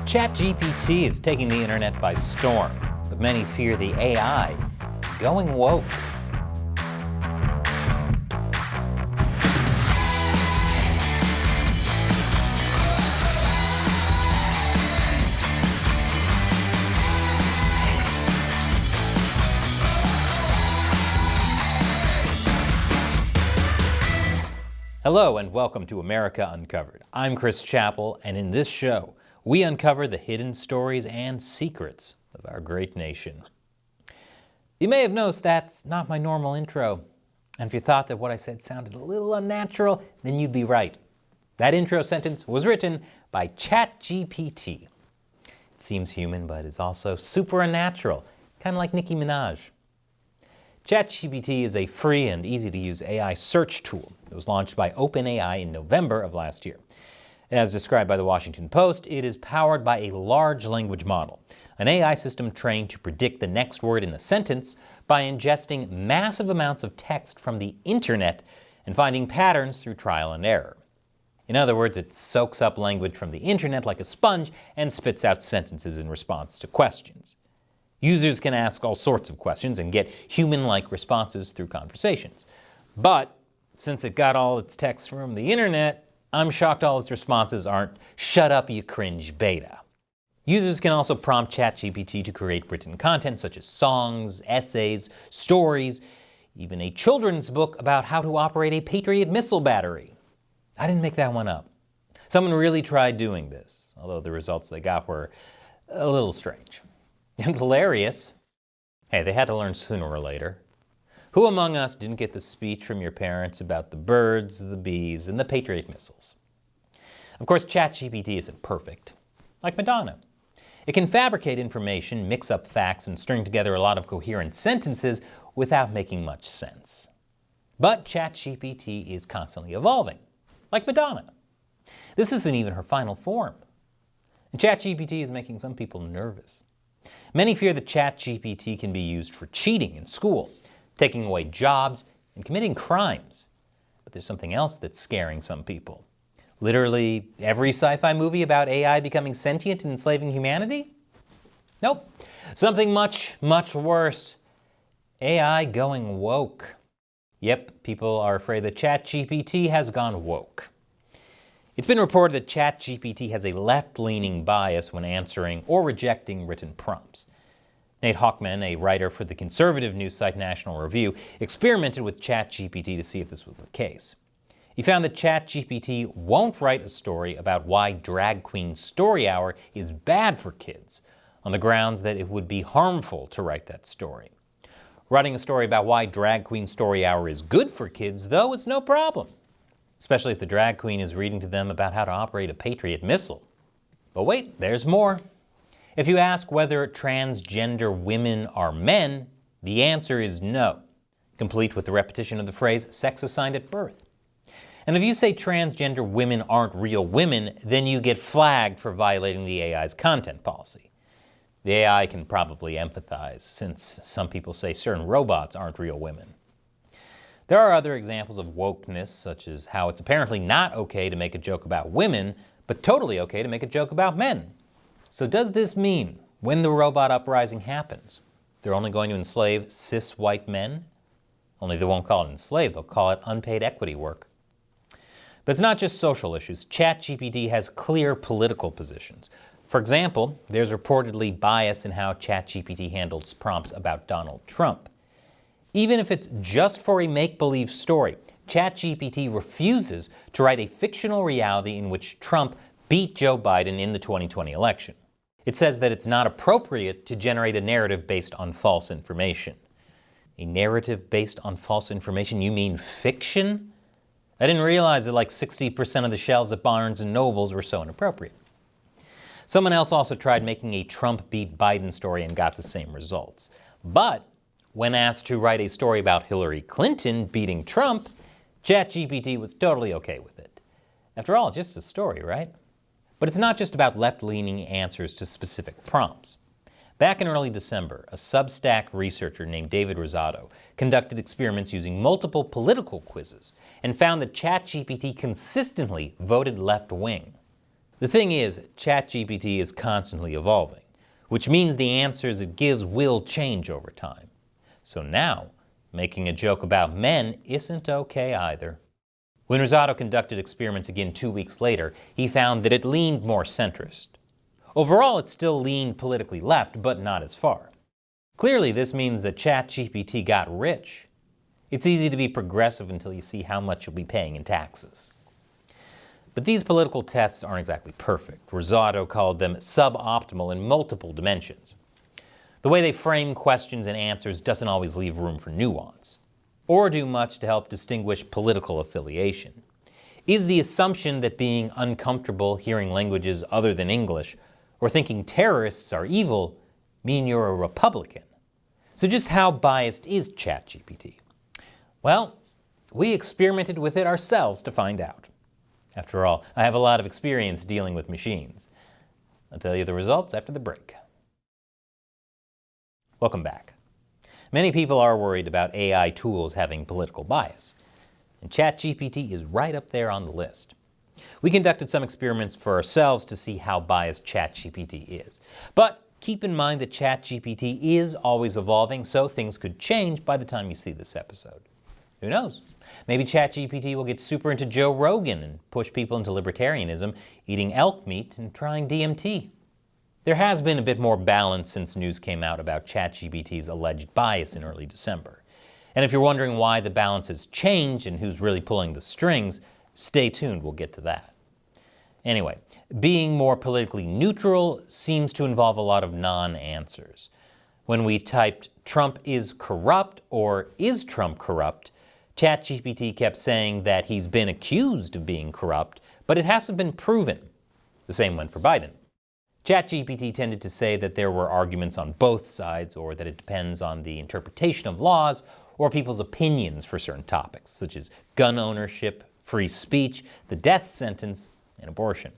ChatGPT is taking the internet by storm, but many fear the AI is going woke. Hello and welcome to America Uncovered. I'm Chris Chappell, and in this show, we uncover the hidden stories and secrets of our great nation. You may have noticed that's not my normal intro, and if you thought that what I said sounded a little unnatural, then you'd be right. That intro sentence was written by ChatGPT. It seems human, but is also super unnatural, kind of like Nicki Minaj. ChatGPT is a free and easy-to-use AI search tool that was launched by OpenAI in November of last year. As described by the Washington Post, it is powered by a large language model, an AI system trained to predict the next word in a sentence by ingesting massive amounts of text from the internet and finding patterns through trial and error. In other words, it soaks up language from the internet like a sponge and spits out sentences in response to questions. Users can ask all sorts of questions and get human-like responses through conversations. But since it got all its text from the internet, I'm shocked all its responses aren't "shut up, you cringe beta." Users can also prompt ChatGPT to create written content such as songs, essays, stories, even a children's book about how to operate a Patriot missile battery. I didn't make that one up. Someone really tried doing this, although the results they got were a little strange. And hilarious. Hey, they had to learn sooner or later. Who among us didn't get the speech from your parents about the birds, the bees, and the Patriot missiles? Of course, ChatGPT isn't perfect. Like Madonna. It can fabricate information, mix up facts, and string together a lot of coherent sentences without making much sense. But ChatGPT is constantly evolving. Like Madonna. This isn't even her final form. And ChatGPT is making some people nervous. Many fear that ChatGPT can be used for cheating in school, taking away jobs, and committing crimes. But there's something else that's scaring some people. Literally every sci-fi movie about AI becoming sentient and enslaving humanity? Nope. Something much, much worse. AI going woke. Yep, people are afraid that ChatGPT has gone woke. It's been reported that ChatGPT has a left-leaning bias when answering or rejecting written prompts. Nate Hochman, a writer for the conservative news site National Review, experimented with ChatGPT to see if this was the case. He found that ChatGPT won't write a story about why Drag Queen Story Hour is bad for kids, on the grounds that it would be harmful to write that story. Writing a story about why Drag Queen Story Hour is good for kids, though, is no problem. Especially if the drag queen is reading to them about how to operate a Patriot missile. But wait, there's more. If you ask whether transgender women are men, the answer is no, complete with the repetition of the phrase sex assigned at birth. And if you say transgender women aren't real women, then you get flagged for violating the AI's content policy. The AI can probably empathize, since some people say certain robots aren't real women. There are other examples of wokeness, such as how it's apparently not okay to make a joke about women, but totally okay to make a joke about men. So does this mean, when the robot uprising happens, they're only going to enslave cis white men? Only they won't call it enslave, they'll call it unpaid equity work. But it's not just social issues. ChatGPT has clear political positions. For example, there's reportedly bias in how ChatGPT handles prompts about Donald Trump. Even if it's just for a make-believe story, ChatGPT refuses to write a fictional reality in which Trump beat Joe Biden in the 2020 election. It says that it's not appropriate to generate a narrative based on false information. A narrative based on false information? You mean fiction? I didn't realize that like 60% of the shelves at Barnes & Nobles were so inappropriate. Someone else also tried making a Trump beat Biden story and got the same results. But when asked to write a story about Hillary Clinton beating Trump, ChatGPT was totally okay with it. After all, it's just a story, right? But it's not just about left-leaning answers to specific prompts. Back in early December, a Substack researcher named David Rosado conducted experiments using multiple political quizzes and found that ChatGPT consistently voted left-wing. The thing is, ChatGPT is constantly evolving, which means the answers it gives will change over time. So now, making a joke about men isn't okay either. When Rosado conducted experiments again 2 weeks later, he found that it leaned more centrist. Overall, it still leaned politically left, but not as far. Clearly, this means that ChatGPT got rich. It's easy to be progressive until you see how much you'll be paying in taxes. But these political tests aren't exactly perfect. Rosado called them suboptimal in multiple dimensions. The way they frame questions and answers doesn't always leave room for nuance, or do much to help distinguish political affiliation. Is the assumption that being uncomfortable hearing languages other than English, or thinking terrorists are evil, mean you're a Republican? So just how biased is ChatGPT? Well, we experimented with it ourselves to find out. After all, I have a lot of experience dealing with machines. I'll tell you the results after the break. Welcome back. Many people are worried about AI tools having political bias, and ChatGPT is right up there on the list. We conducted some experiments for ourselves to see how biased ChatGPT is. But keep in mind that ChatGPT is always evolving, so things could change by the time you see this episode. Who knows? Maybe ChatGPT will get super into Joe Rogan and push people into libertarianism, eating elk meat and trying DMT. There has been a bit more balance since news came out about ChatGPT's alleged bias in early December. And if you're wondering why the balance has changed and who's really pulling the strings, stay tuned, we'll get to that. Anyway, being more politically neutral seems to involve a lot of non-answers. When we typed "Trump is corrupt" or "Is Trump corrupt?", ChatGPT kept saying that he's been accused of being corrupt, but it hasn't been proven. The same went for Biden. ChatGPT tended to say that there were arguments on both sides, or that it depends on the interpretation of laws or people's opinions for certain topics, such as gun ownership, free speech, the death sentence, and abortion.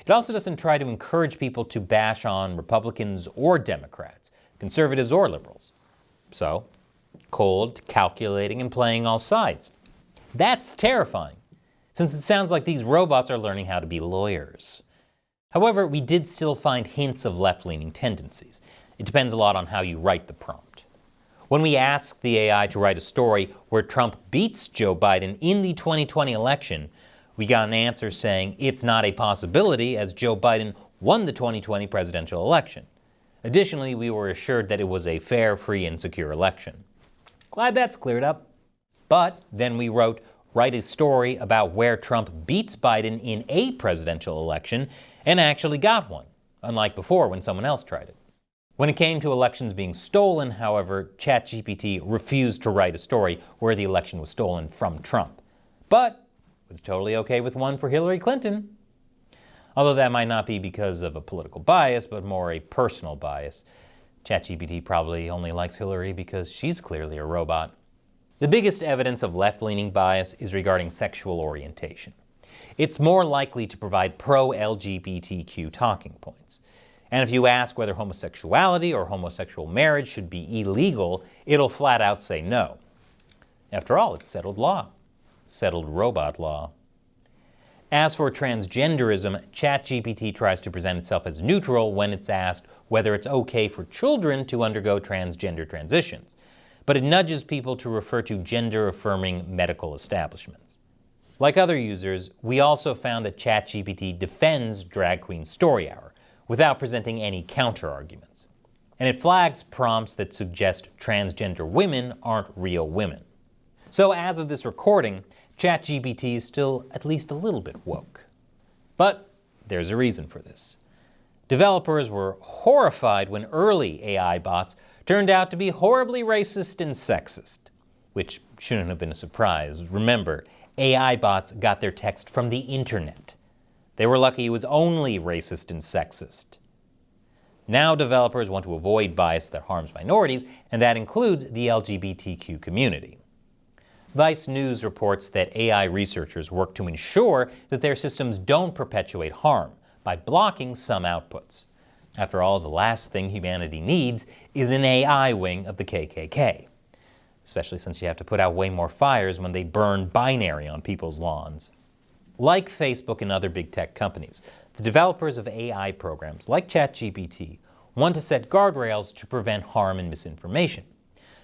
It also doesn't try to encourage people to bash on Republicans or Democrats, conservatives or liberals. So, cold, calculating, and playing all sides. That's terrifying, since it sounds like these robots are learning how to be lawyers. However, we did still find hints of left-leaning tendencies. It depends a lot on how you write the prompt. When we asked the AI to write a story where Trump beats Joe Biden in the 2020 election, we got an answer saying it's not a possibility as Joe Biden won the 2020 presidential election. Additionally, we were assured that it was a fair, free, and secure election. Glad that's cleared up. But then we wrote, write a story about where Trump beats Biden in a presidential election and actually got one, unlike before when someone else tried it. When it came to elections being stolen, however, ChatGPT refused to write a story where the election was stolen from Trump, but was totally okay with one for Hillary Clinton. Although that might not be because of a political bias, but more a personal bias. ChatGPT probably only likes Hillary because she's clearly a robot. The biggest evidence of left-leaning bias is regarding sexual orientation. It's more likely to provide pro-LGBTQ talking points. And if you ask whether homosexuality or homosexual marriage should be illegal, it'll flat out say no. After all, it's settled law. Settled robot law. As for transgenderism, ChatGPT tries to present itself as neutral when it's asked whether it's okay for children to undergo transgender transitions, but it nudges people to refer to gender-affirming medical establishments. Like other users, we also found that ChatGPT defends Drag Queen Story Hour without presenting any counter-arguments. And it flags prompts that suggest transgender women aren't real women. So as of this recording, ChatGPT is still at least a little bit woke. But there's a reason for this. Developers were horrified when early AI bots turned out to be horribly racist and sexist, which shouldn't have been a surprise. Remember, AI bots got their text from the internet. They were lucky it was only racist and sexist. Now developers want to avoid bias that harms minorities, and that includes the LGBTQ community. Vice News reports that AI researchers work to ensure that their systems don't perpetuate harm by blocking some outputs. After all, the last thing humanity needs is an AI wing of the KKK, especially since you have to put out way more fires when they burn binary on people's lawns. Like Facebook and other big tech companies, The developers of AI programs like ChatGPT want to set guardrails to prevent harm and misinformation.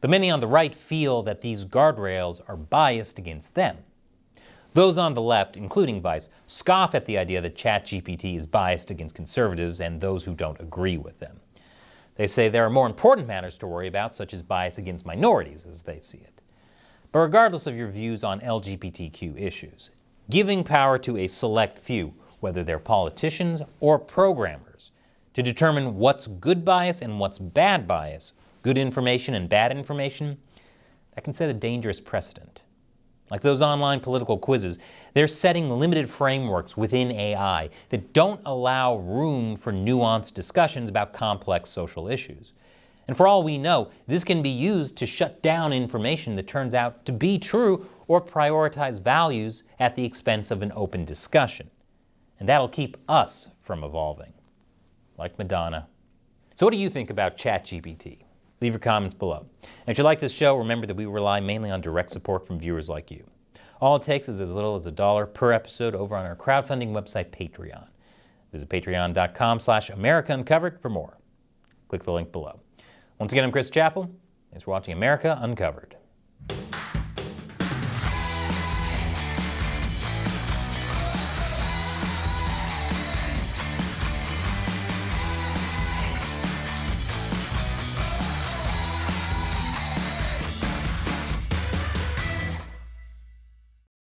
But many on the right feel that these guardrails are biased against them. Those on the left, including Vice, scoff at the idea that ChatGPT is biased against conservatives and those who don't agree with them. They say there are more important matters to worry about, such as bias against minorities, as they see it. But regardless of your views on LGBTQ issues, giving power to a select few, whether they're politicians or programmers, to determine what's good bias and what's bad bias, good information and bad information, that can set a dangerous precedent. Like those online political quizzes, they're setting limited frameworks within AI that don't allow room for nuanced discussions about complex social issues. And for all we know, this can be used to shut down information that turns out to be true or prioritize values at the expense of an open discussion. And that'll keep us from evolving. Like Madonna. So what do you think about ChatGPT? Leave your comments below. And if you like this show, remember that we rely mainly on direct support from viewers like you. All it takes is as little as $1 per episode over on our crowdfunding website, Patreon. Visit patreon.com/America Uncovered for more. Click the link below. Once again, I'm Chris Chappell. Thanks for watching America Uncovered.